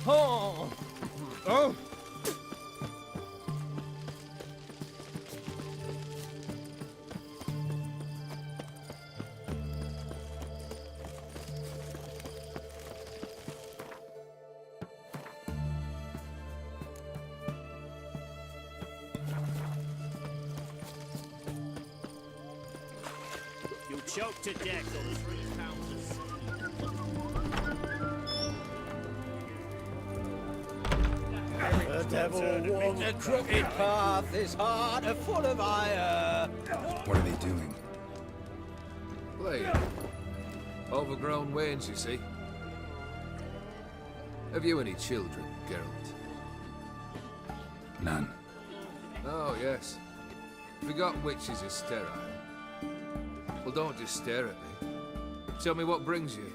Oh! Oh! You'll choke to death on 3 pounds of seed. The devil walked a crooked path, his heart a full of ire. What are they doing? Playing. Overgrown wains, you see. Have you any children, Geralt? None. Oh, yes. Forgot witches are sterile. Well, don't just stare at me. Tell me what brings you.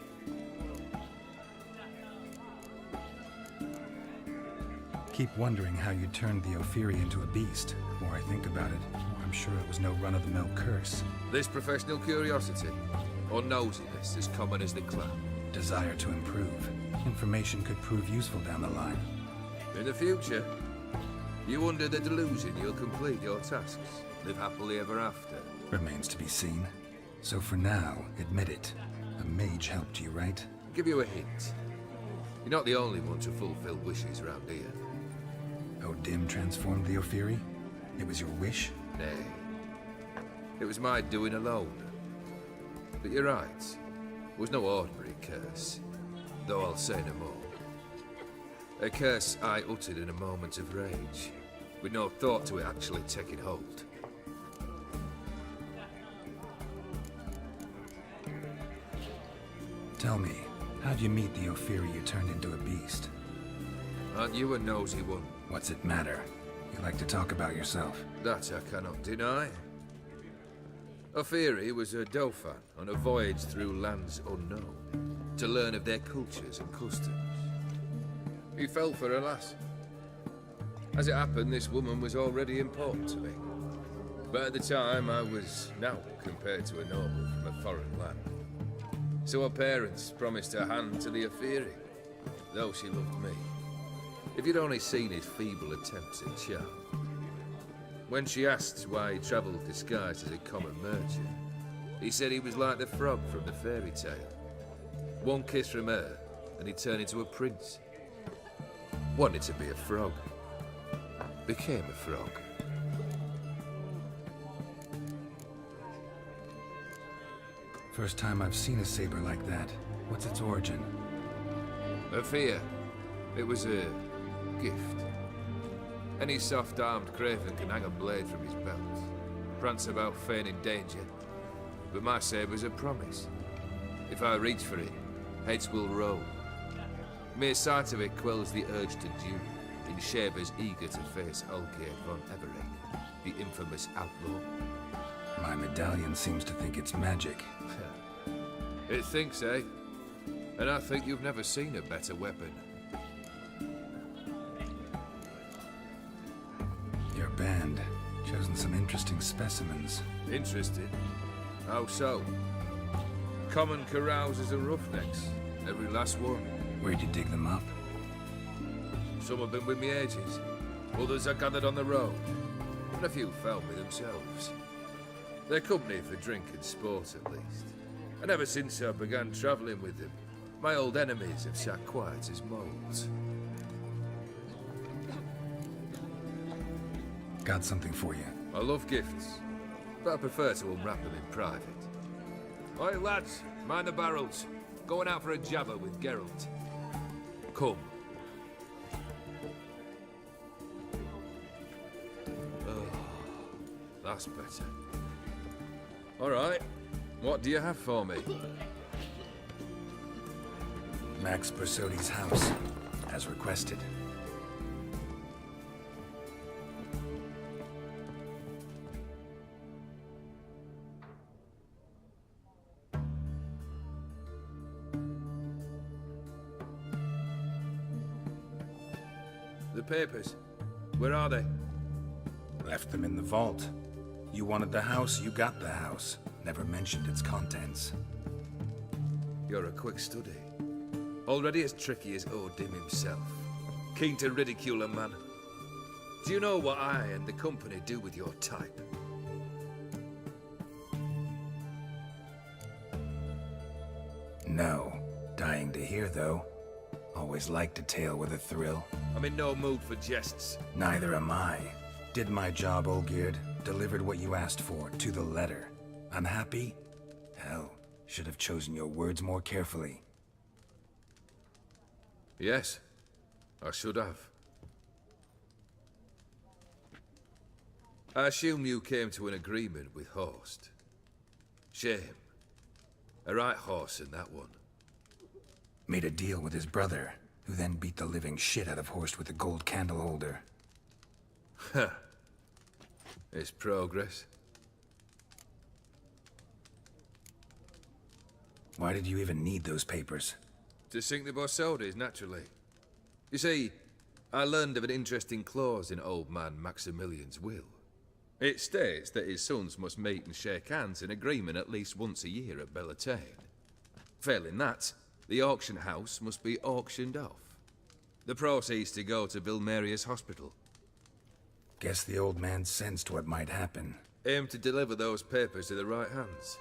Keep wondering how you turned the Ophiri into a beast. The more I think about it, the more I'm sure it was no run-of-the-mill curse. This professional curiosity, or nosiness as common as the clown. Desire to improve. Information could prove useful down the line. In the future, you under the delusion you'll complete your tasks, live happily ever after. Remains to be seen. So for now, admit it. A mage helped you, right? I'll give you a hint. You're not the only one to fulfill wishes around here. Odim transformed the Ophiri? It was your wish? Nay. It was my doing alone. But you're right. It was no ordinary curse. Though I'll say no more. A curse I uttered in a moment of rage, with no thought to it actually taking hold. Tell me, how'd you meet the Ophiri you turned into a beast? Aren't you a nosy one? What's it matter? You like to talk about yourself. That I cannot deny. Ophiri was a Dauphin on a voyage through lands unknown, to learn of their cultures and customs. He fell for a lass. As it happened, this woman was already important to me. But at the time, I was now compared to a noble from a foreign land. So her parents promised her hand to the Ophiri, though she loved me. If you'd only seen his feeble attempts at charm. When she asked why he travelled disguised as a common merchant, he said he was like the frog from the fairy tale. One kiss from her, and he turned into a prince. Wanted to be a frog. Became a frog. First time I've seen a saber like that. What's its origin? A fear. It was a gift. Any soft-armed craven can hang a blade from his belt, prance about feigning danger. But my saber's a promise. If I reach for it, heads will roll. Mere sight of it quells the urge to duel, in Shabers eager to face Olgierd von Everec, the infamous outlaw. My medallion seems to think it's magic. It thinks, eh? And I think you've never seen a better weapon. Your band, chosen some interesting specimens. Interested? How so? Common carousers and roughnecks, every last one. Where'd you dig them up? Some have been with me ages, others are gathered on the road, and a few found me themselves. They're company for drink and sport at least. And ever since I began travelling with them, my old enemies have sat quiet as moles. Got something for you. I love gifts, but I prefer to unwrap them in private. Oi lads, mind the barrels. Going out for a jabber with Geralt. Come. Oh, that's better. All right, what do you have for me? Max Bersodi's house, as requested. The papers, where are they? Left them in the vault. You wanted the house, you got the house. Never mentioned its contents. You're a quick study. Already as tricky as Odin himself. Keen to ridicule a man. Do you know what I and the company do with your type? No. Dying to hear, though. Always liked a tale with a thrill. I'm in no mood for jests. Neither am I. Did my job, Olgierd. Delivered what you asked for, to the letter. Unhappy? Hell, should have chosen your words more carefully. Yes, I should have. I assume you came to an agreement with Horst. Shame. A right horse in that one. Made a deal with his brother, who then beat the living shit out of Horst with the gold candle holder. Huh. It's progress. Why did you even need those papers? To sink the Borsodis, naturally. You see, I learned of an interesting clause in old man Maximilian's will. It states that his sons must meet and shake hands in agreement at least once a year at Bellatane. Failing that, the auction house must be auctioned off. The proceeds to go to Vilmeria's hospital. Guess the old man sensed what might happen. Aim to deliver those papers to the right hands.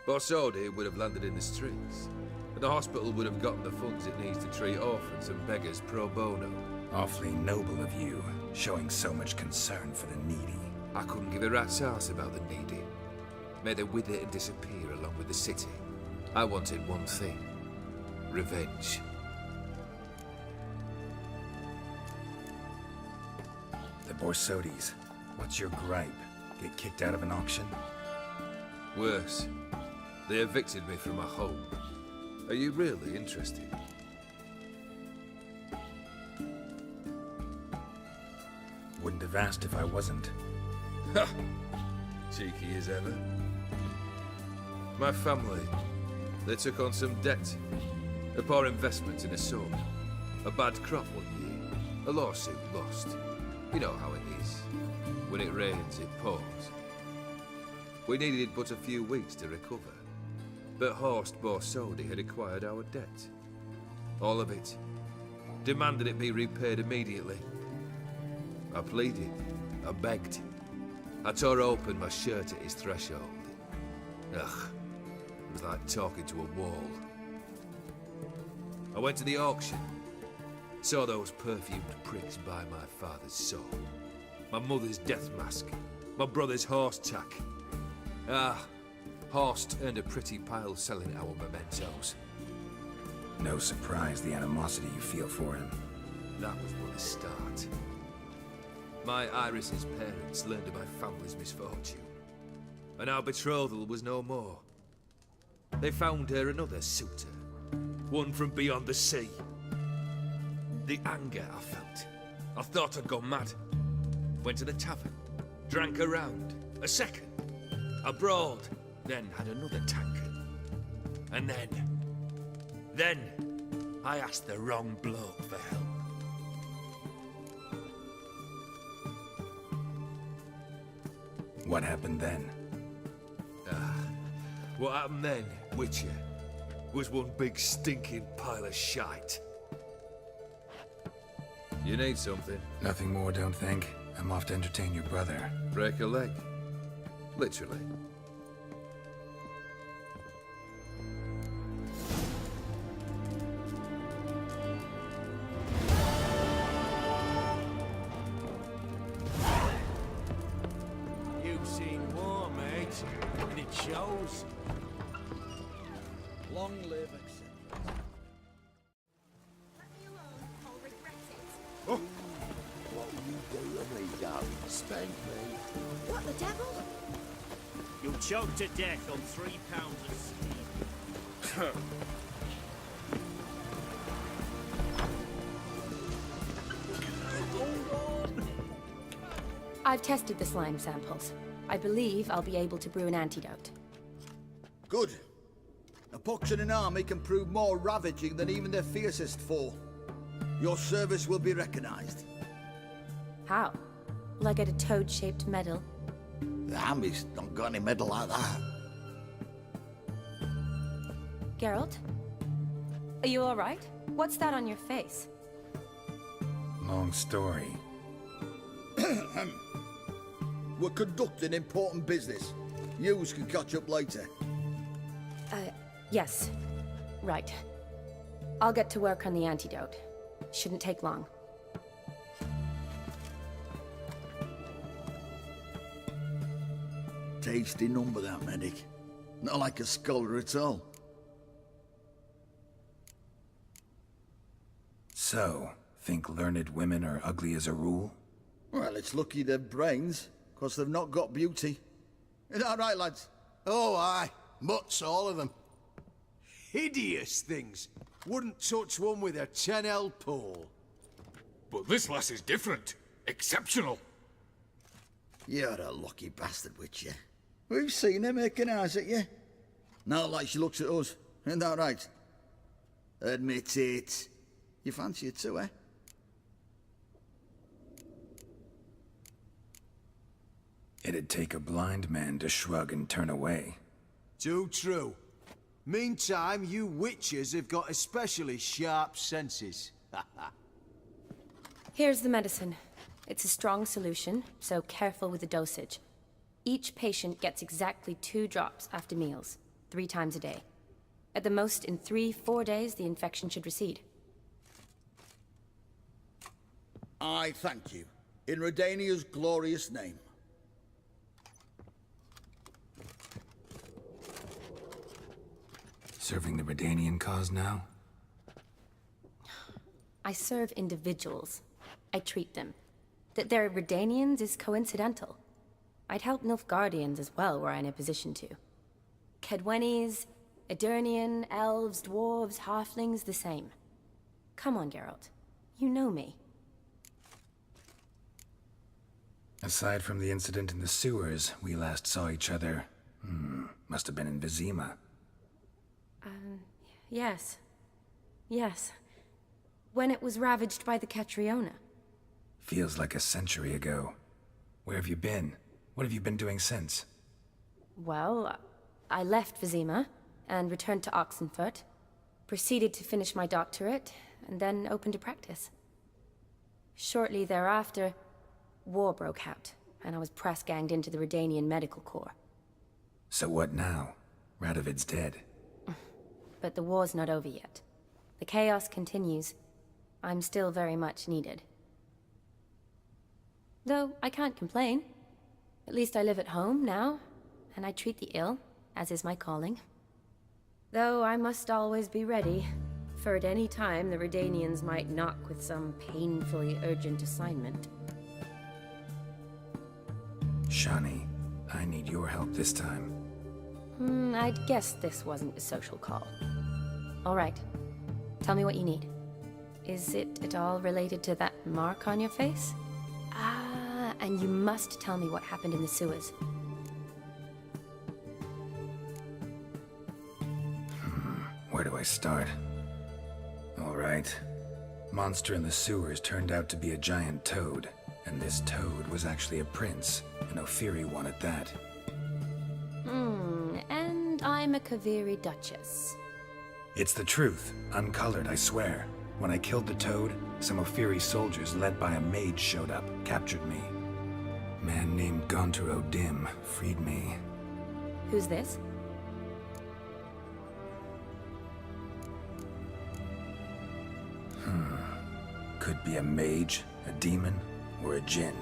Borsodi would have landed in the streets, and the hospital would have gotten the funds it needs to treat orphans and beggars pro bono. Awfully noble of you, showing so much concern for the needy. I couldn't give a rat's ass about the needy. May they wither and disappear along with the city. I wanted one thing. Revenge. The Borsodis. What's your gripe? Get kicked out of an auction? Worse. They evicted me from my home. Are you really interested? Wouldn't have asked if I wasn't. Ha! Cheeky as ever. My family, they took on some debt. A poor investment in a son. A bad crop one year. A lawsuit lost. You know how it is. When it rains, it pours. We needed but a few weeks to recover. But Horst Borsodi had acquired our debt. All of it. Demanded it be repaid immediately. I pleaded. I begged. I tore open my shirt at his threshold. Ugh. It was like talking to a wall. I went to the auction. Saw those perfumed pricks buy my father's soul. My mother's death mask. My brother's horse tack. Ah, Horst earned a pretty pile selling our mementos. No surprise the animosity you feel for him. That was but the start. My Iris's parents learned of my family's misfortune. And our betrothal was no more. They found her another suitor. One from beyond the sea. The anger I felt. I thought I'd gone mad. Went to the tavern. Drank a round. A second. Abroad. Then had another tankard. And then I asked the wrong bloke for help. What happened then? What happened then, Witcher, was one big stinking pile of shite. You need something? Nothing more, don't think. I'm off to entertain your brother. Break a leg? Literally. You've seen war, mate, and it shows. Long live acceptance. What are you doing, me, darling? Spank me. What the devil? You'll choke to death on 3 pounds of steam. I've tested the slime samples. I believe I'll be able to brew an antidote. Good. A pox in an army can prove more ravaging than even their fiercest foe. Your service will be recognized. How? Will I get a toad-shaped medal? The army's not got any medal like that. Geralt? Are you all right? What's that on your face? Long story. We're conducting important business. Yous can catch up later. Yes. Right. I'll get to work on the antidote. Shouldn't take long. Tasty number, that medic. Not like a scholar at all. So, think learned women are ugly as a rule? Well, it's lucky they've brains, 'cause they've not got beauty. Is that right, lads? Oh, aye. Mutts, all of them. Hideous things. Wouldn't touch one with a 10L pole. But this lass is different. Exceptional. You're a lucky bastard, witch, you. We've seen her making eyes at you. Not like she looks at us. Isn't that right? Admit it. You fancy it too, eh? It'd take a blind man to shrug and turn away. Too true. Meantime, you witches have got especially sharp senses. Here's the medicine. It's a strong solution, so careful with the dosage. Each patient gets exactly 2 drops after meals, 3 times a day. At the most, in 3-4 days, the infection should recede. I thank you. In Redania's glorious name. Serving the Redanian cause now? I serve individuals. I treat them. That they're Redanians is coincidental. I'd help Nilfgaardians as well, were I in a position to. Kedwenis, Edirnian, elves, dwarves, halflings, the same. Come on, Geralt. You know me. Aside from the incident in the sewers, we last saw each other... must have been in Vizima. Yes. Yes. When it was ravaged by the Catriona. Feels like a century ago. Where have you been? What have you been doing since? Well, I left Vizima and returned to Oxenfurt, proceeded to finish my doctorate, and then opened a practice. Shortly thereafter, war broke out, and I was press-ganged into the Redanian Medical Corps. So what now? Radovid's dead. But the war's not over yet. The chaos continues. I'm still very much needed. Though I can't complain. At least I live at home now, and I treat the ill, as is my calling. Though I must always be ready, for at any time the Redanians might knock with some painfully urgent assignment. Shani, I need your help this time. I'd guess this wasn't a social call. All right. Tell me what you need. Is it at all related to that mark on your face? Ah, and you must tell me what happened in the sewers. Where do I start? All right. Monster in the sewers turned out to be a giant toad, and this toad was actually a prince, an Ophiri one at that. And I'm a Kaviri Duchess. It's the truth, uncolored, I swear. When I killed the toad, some Ophiri soldiers led by a mage showed up, captured me. Man named Gontaro Dim freed me. Who's this? Could be a mage, a demon, or a djinn.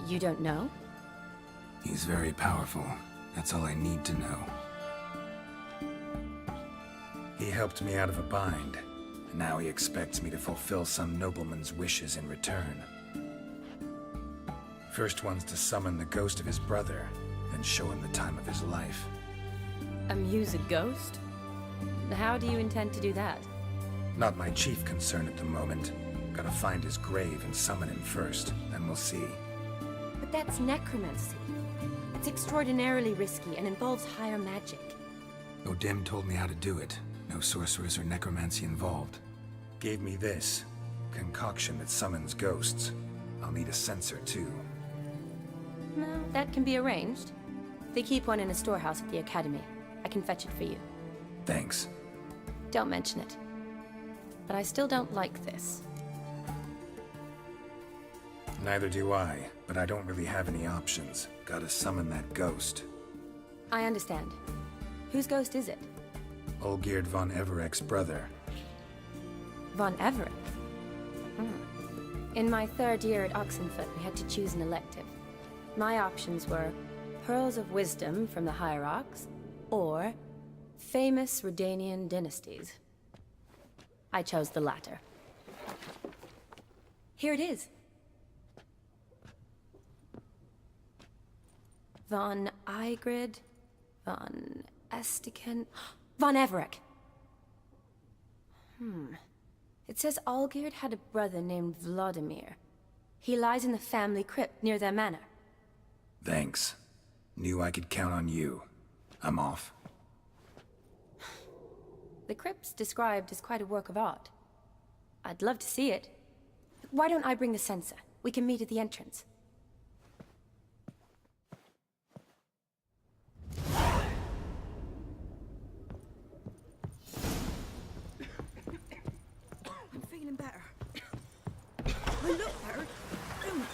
You don't know? He's very powerful. That's all I need to know. He helped me out of a bind, and now he expects me to fulfill some nobleman's wishes in return. First one's to summon the ghost of his brother, then show him the time of his life. Amuse a ghost? How do you intend to do that? Not my chief concern at the moment. Gotta find his grave and summon him first, then we'll see. But that's necromancy. It's extraordinarily risky and involves higher magic. Odim told me how to do it. No sorcerers or necromancy involved. Gave me this. Concoction that summons ghosts. I'll need a censer, too. No, that can be arranged. They keep one in a storehouse at the academy. I can fetch it for you. Thanks. Don't mention it. but I still don't like this. Neither do I, but I don't really have any options. Gotta summon that ghost. I understand. Whose ghost is it? Olgierd von Everec's brother. Von Everec? In my 3rd year at Oxenfurt, we had to choose an elective. My options were Pearls of Wisdom from the Hierarchs, or famous Redanian dynasties. I chose the latter. Here it is. Von Igrid, von Estiken, von Everec. It says Olgierd had a brother named Vladimir. He lies in the family crypt near their manor. Thanks. Knew I could count on you. I'm off. The crypt's described as quite a work of art. I'd love to see it. Why don't I bring the censer? We can meet at the entrance. I'm feeling better. I look better, don't I?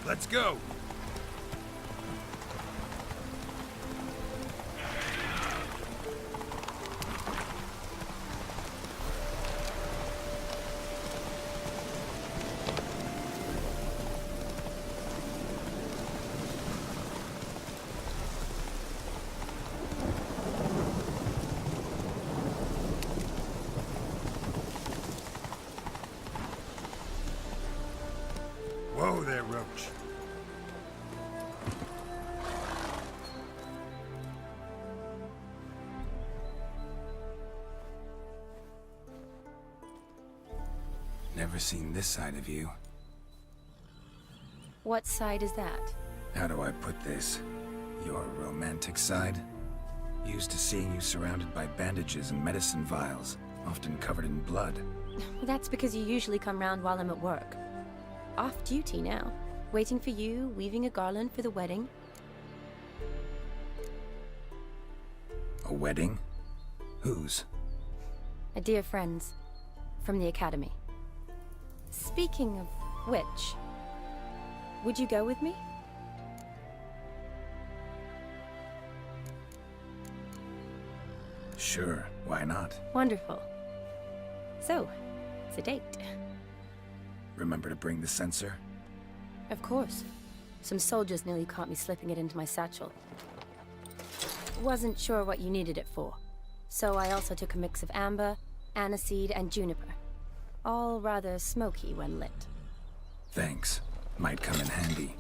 Let's go. Whoa there, Roach. Never seen this side of you. What side is that? How do I put this? Your romantic side? Used to seeing you surrounded by bandages and medicine vials, often covered in blood. Well, that's because you usually come round while I'm at work. Off duty now. Waiting for you, weaving a garland for the wedding. A wedding? Whose? A dear friend's. From the academy. Speaking of which, would you go with me? Sure, why not? Wonderful. So, it's a date. Remember to bring the censer? Of course. Some soldiers nearly caught me slipping it into my satchel. Wasn't sure what you needed it for, so I also took a mix of amber, aniseed, and juniper. All rather smoky when lit. Thanks. Might come in handy.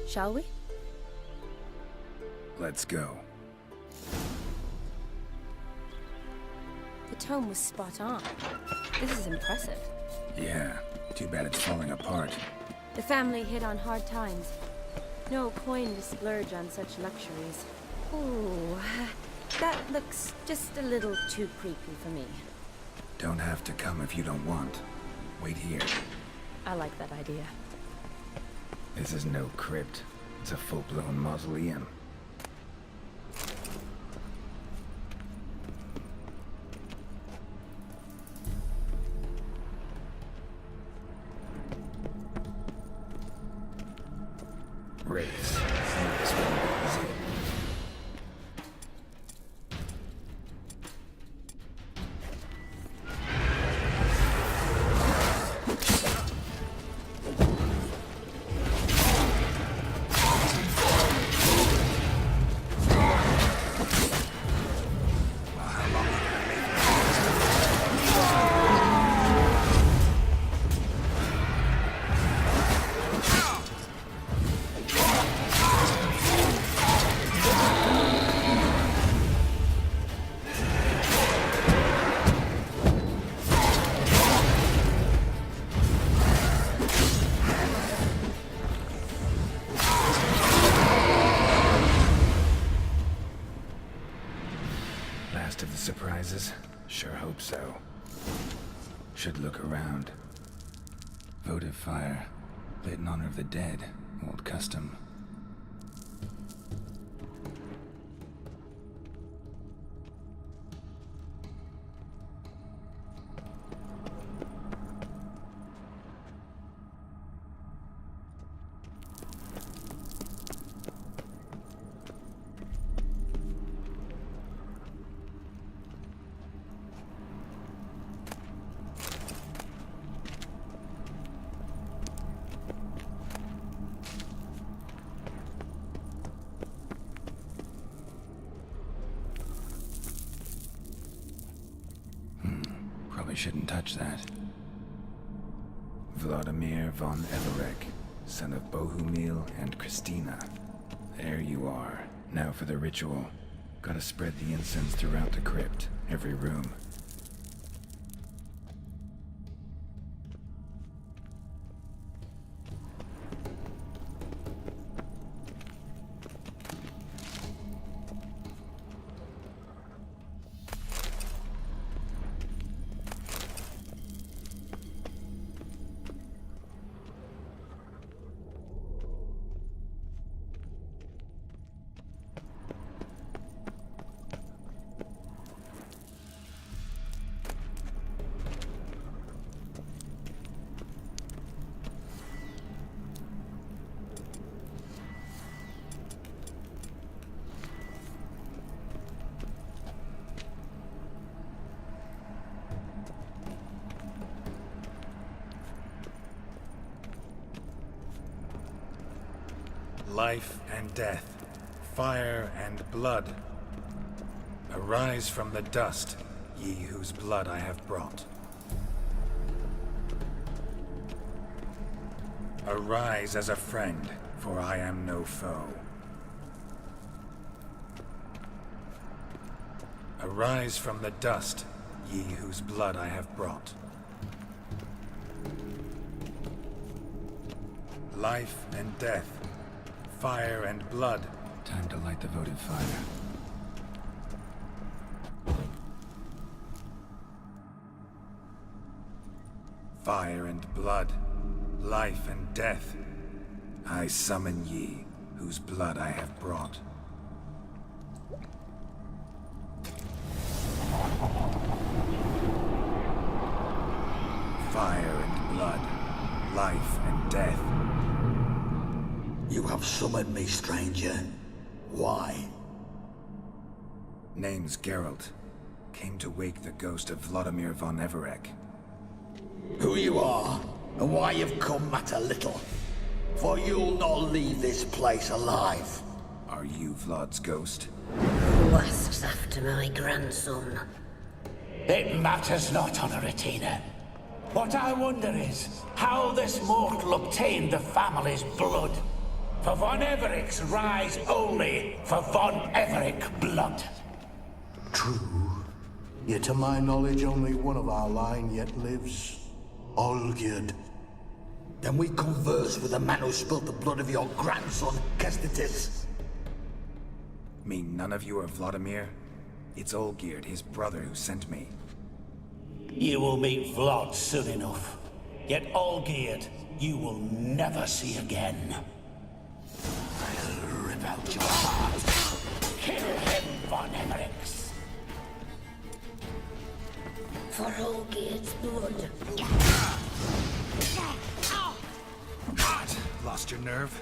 Shall we? Let's go. The tome was spot on. This is impressive. Yeah, too bad it's falling apart. The family hit on hard times. No coin to splurge on such luxuries. Ooh, that looks just a little too creepy for me. Don't have to come if you don't want. Wait here. I like that idea. This is no crypt. It's a full-blown mausoleum. Race. This won't be easy. last of the surprises? Sure hope so. Should look around. Votive fire. Lit in honor of the dead. Old custom. Probably shouldn't touch that. Vladimir von Everec, son of Bohumil and Christina. There you are. Now for the ritual. Gotta spread the incense throughout the crypt, every room. Life and death, fire and blood. Arise from the dust, ye whose blood I have brought. Arise as a friend, for I am no foe. Arise from the dust, ye whose blood I have brought. Life and death, fire and blood. Time to light the votive fire. Fire and blood, life and death. I summon ye, whose blood I have brought. Fire and blood, life and death. You have summoned me, stranger. Why? Name's Geralt. Came to wake the ghost of Vladimir von Everec. Who you are, and why you've come matter little. For you'll not leave this place alive. Are you Vlad's ghost? Who asks after my grandson? It matters not, Honoratina. What I wonder is how this mortal obtained the family's blood. For von Everec's rise only for von Everec blood. True. Yet to my knowledge, only one of our line yet lives. Olgierd. Then we converse with the man who spilled the blood of your grandson, Kestitis. Mean none of you are Vladimir? It's Olgierd, his brother, who sent me. You will meet Vlad soon enough. Yet Olgierd, you will never see again. I'll rip out your heart. Kill him, von Everec. For Olgierd's blood. What? Lost your nerve?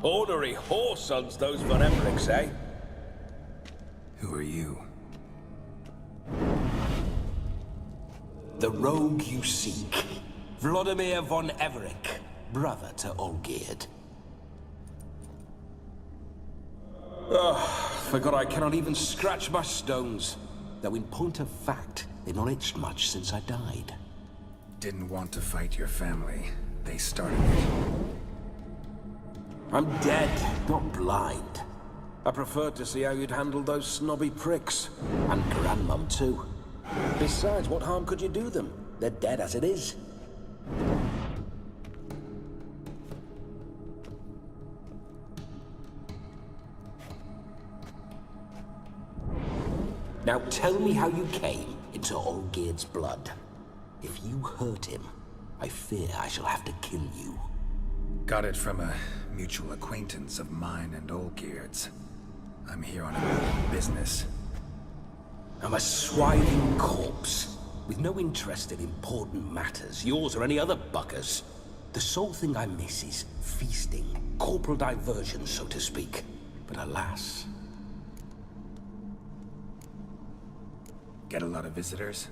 Ornery whoresons, those von Everecs, eh? Who are you? The rogue you seek. Vladimir von Everec, brother to Olgierd. Forgot I cannot even scratch my stones. Though in point of fact, they've not itched much since I died. Didn't want to fight your family. They started it. I'm dead, not blind. I preferred to see how you'd handle those snobby pricks. And Grandmum, too. Besides, what harm could you do them? They're dead as it is. Now tell me how you came into Olgierd's blood. If you hurt him, I fear I shall have to kill you. Got it from a mutual acquaintance of mine and Olgierd's. I'm here on a business. I'm a swiving corpse, with no interest in important matters, yours or any other buggers. The sole thing I miss is feasting, corporal diversion, so to speak. But alas... Get a lot of visitors?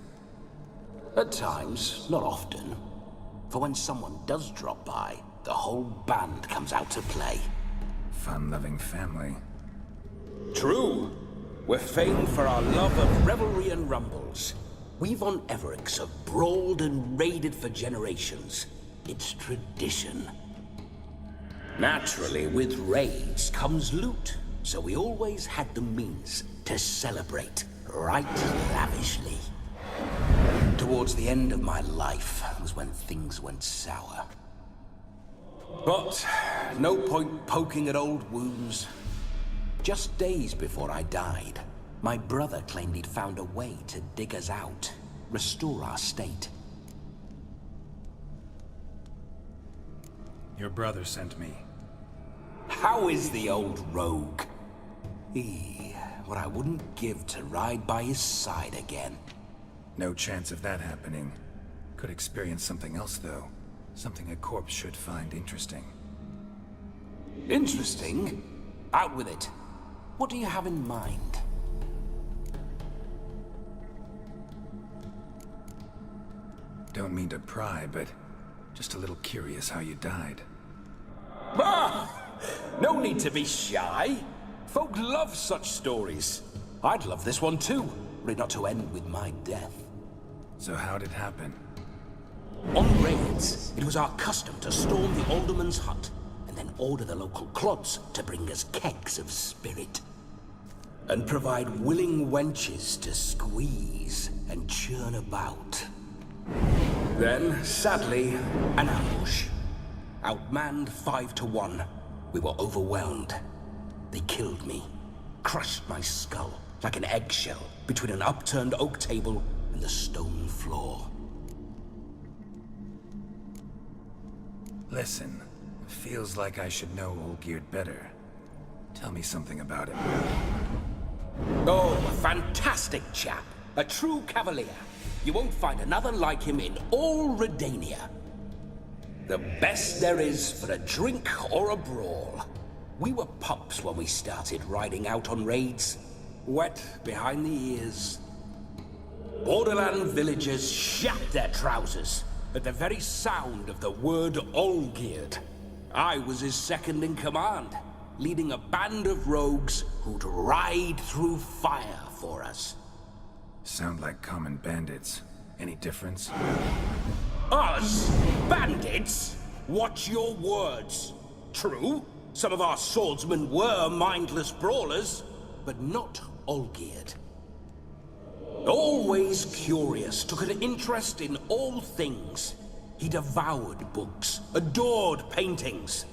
At times, not often. For when someone does drop by, the whole band comes out to play. Fun-loving family. True. We're famed for our love of revelry and rumbles. We von Everecs have brawled and raided for generations. It's tradition. Naturally, with raids comes loot, so we always had the means to celebrate right lavishly. Towards the end of my life was when things went sour. But no point poking at old wounds. Just days before I died, my brother claimed he'd found a way to dig us out, restore our state. Your brother sent me. How is the old rogue? What I wouldn't give to ride by his side again. No chance of that happening. Could experience something else, though. Something a corpse should find interesting. Interesting? Out with it. What do you have in mind? Don't mean to pry, but just a little curious how you died. No need to be shy. Folk love such stories. I'd love this one too, were it not to end with my death. So how'd it happen? On raids, it was our custom to storm the alderman's hut, and then order the local clods to bring us kegs of spirit. And provide willing wenches to squeeze and churn about. Then, sadly, an ambush. Outmanned 5 to 1, we were overwhelmed. They killed me, crushed my skull like an eggshell between an upturned oak table and the stone floor. Listen, it feels like I should know Olgierd better. Tell me something about him. Oh, a fantastic chap. A true cavalier. You won't find another like him in all Redania. The best there is for a drink or a brawl. We were pups when we started riding out on raids. Wet behind the ears. Borderland villagers shat their trousers at the very sound of the word Olgierd. I was his second in command, leading a band of rogues who'd ride through fire for us. Sound like common bandits. Any difference? Us? Bandits? Watch your words. True, some of our swordsmen were mindless brawlers, but not Olgierd. Always curious, took an interest in all things. He devoured books, adored paintings,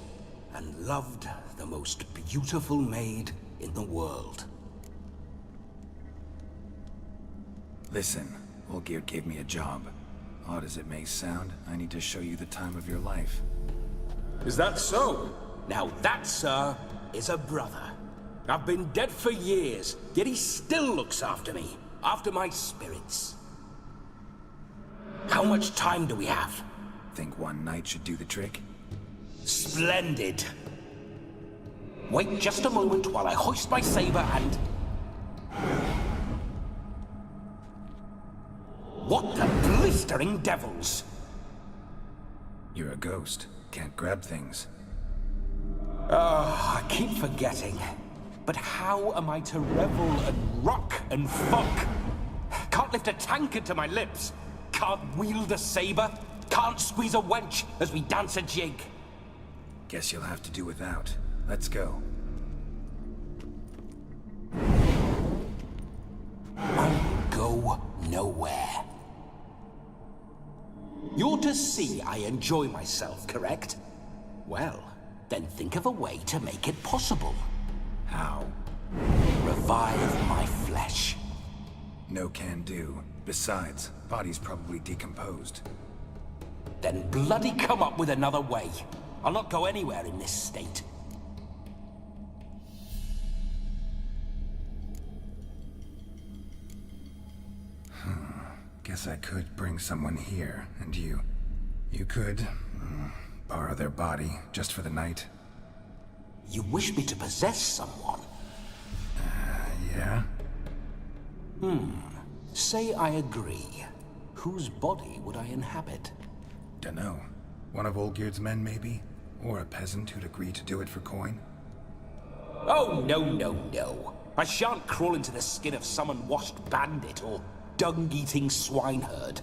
and loved the most beautiful maid in the world. Listen, Olgierd gave me a job. Odd as it may sound, I need to show you the time of your life. Is that so? Now that, sir, is a brother. I've been dead for years, yet he still looks after me, after my spirits. How much time do we have? Think one night should do the trick? Splendid. Wait just a moment while I hoist my saber and... What the blistering devils? You're a ghost. Can't grab things. I keep forgetting. But how am I to revel and rock and fuck? Can't lift a tankard to my lips. Can't wield a saber. Can't squeeze a wench as we dance a jig. Guess you'll have to do without. Let's go. I'll go nowhere. You're to see I enjoy myself, correct? Well, then think of a way to make it possible. How? Revive my flesh. No can do. Besides, body's probably decomposed. Then bloody come up with another way. I'll not go anywhere in this state. Guess I could bring someone here, and you could borrow their body just for the night. You wish me to possess someone? Yeah? Say I agree. Whose body would I inhabit? Dunno. One of Olgierd's men, maybe? Or a peasant who'd agree to do it for coin? Oh, no. I shan't crawl into the skin of some unwashed bandit or dung-eating swineherd.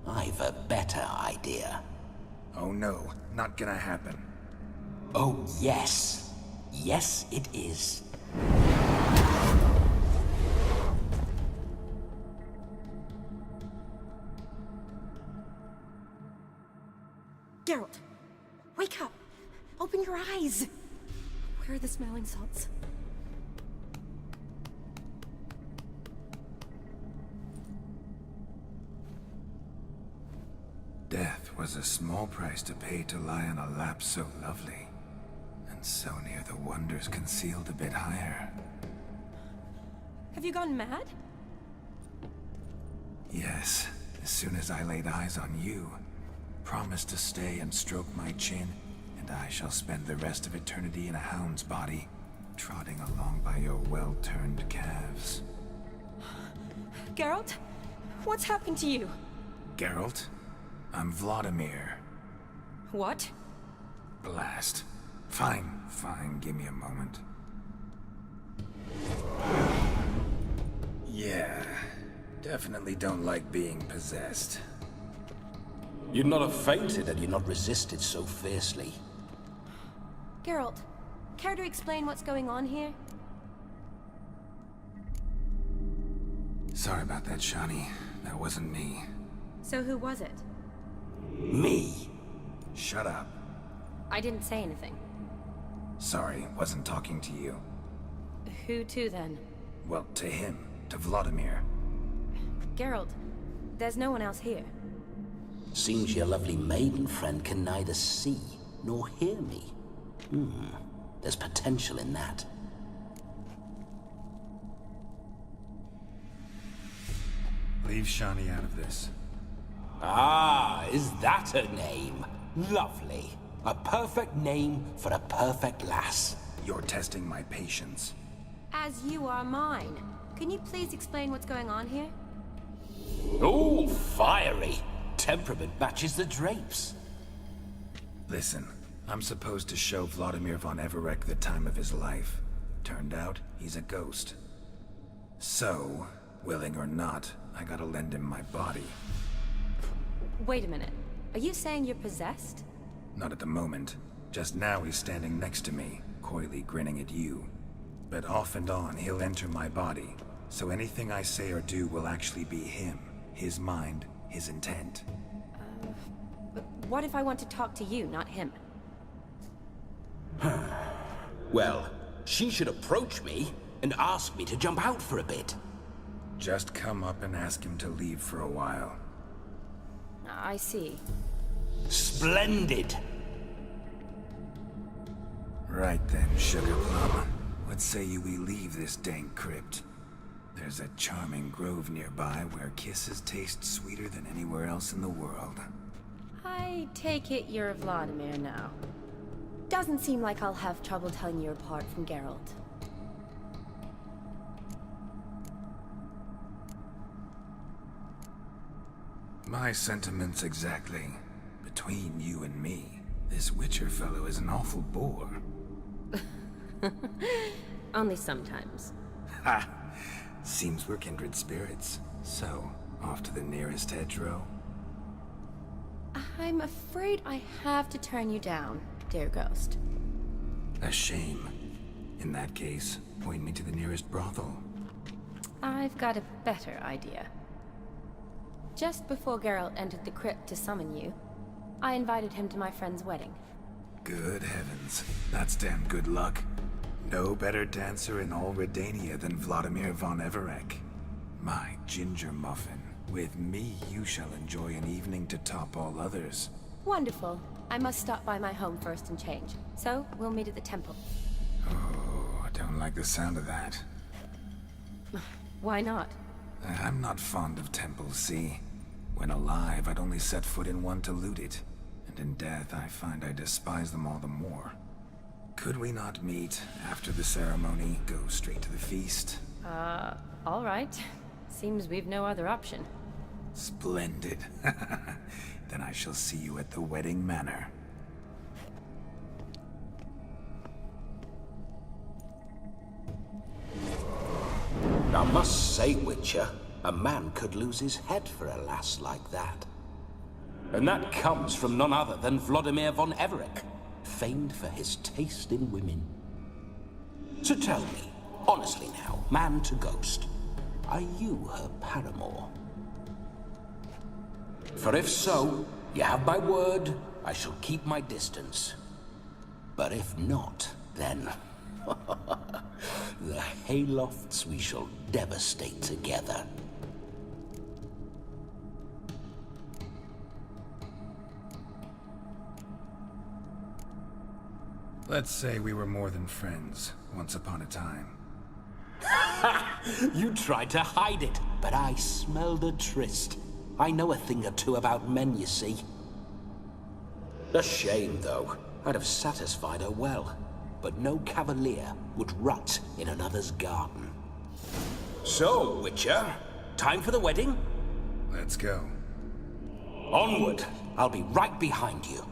I've a better idea. Oh no, not gonna happen. Oh, yes. Yes, it is. Geralt, wake up! Open your eyes! Where are the smelling salts? Death was a small price to pay to lie on a lap so lovely, and so near the wonders concealed a bit higher. Have you gone mad? Yes, as soon as I laid eyes on you, promised to stay and stroke my chin, and I shall spend the rest of eternity in a hound's body, trotting along by your well-turned calves. Geralt? What's happened to you? Geralt? I'm Vladimir. What? Blast. Fine, give me a moment. Yeah, definitely don't like being possessed. You'd not have fainted had you not resisted so fiercely. Geralt, care to explain what's going on here? Sorry about that, Shani. That wasn't me. So who was it? Me? Shut up. I didn't say anything. Sorry, wasn't talking to you. Who to then? Well, to him. To Vladimir. Geralt, there's no one else here. Seems your lovely maiden friend can neither see nor hear me. There's potential in that. Leave Shani out of this. Ah, is that her name? Lovely. A perfect name for a perfect lass. You're testing my patience. As you are mine. Can you please explain what's going on here? Oh, fiery. Temperament matches the drapes. Listen, I'm supposed to show Vladimir von Everec the time of his life. Turned out, he's a ghost. So, willing or not, I gotta lend him my body. Wait a minute. Are you saying you're possessed? Not at the moment. Just now he's standing next to me, coyly grinning at you. But off and on, he'll enter my body. So anything I say or do will actually be him. His mind, his intent. But what if I want to talk to you, not him? Well, she should approach me and ask me to jump out for a bit. Just come up and ask him to leave for a while. I see. Splendid! Right then, Sugar Plum. What say you we leave this dank crypt? There's a charming grove nearby where kisses taste sweeter than anywhere else in the world. I take it you're Vladimir now. Doesn't seem like I'll have trouble telling you apart from Geralt. My sentiments exactly. Between you and me, this Witcher fellow is an awful bore. Only sometimes. Ha! Seems we're kindred spirits. So, off to the nearest hedgerow? I'm afraid I have to turn you down, dear ghost. A shame. In that case, point me to the nearest brothel. I've got a better idea. Just before Geralt entered the crypt to summon you, I invited him to my friend's wedding. Good heavens, that's damn good luck. No better dancer in all Redania than Vladimir von Everec. My ginger muffin. With me, you shall enjoy an evening to top all others. Wonderful. I must stop by my home first and change. So, we'll meet at the temple. Oh, I don't like the sound of that. Why not? I'm not fond of temples, see? When alive, I'd only set foot in one to loot it. And in death, I find I despise them all the more. Could we not meet after the ceremony, go straight to the feast? All right. Seems we've no other option. Splendid. Then I shall see you at the wedding manor. I must say, Witcher, a man could lose his head for a lass like that. And that comes from none other than Vladimir von Everec, famed for his taste in women. So tell me, honestly now, man to ghost, are you her paramour? For if so, you have my word, I shall keep my distance. But if not, then... the haylofts we shall devastate together. Let's say we were more than friends, once upon a time. You tried to hide it, but I smelled a tryst. I know a thing or two about men, you see. A shame, though. I'd have satisfied her well. But no cavalier would rot in another's garden. So, Witcher, time for the wedding? Let's go. Onward! I'll be right behind you.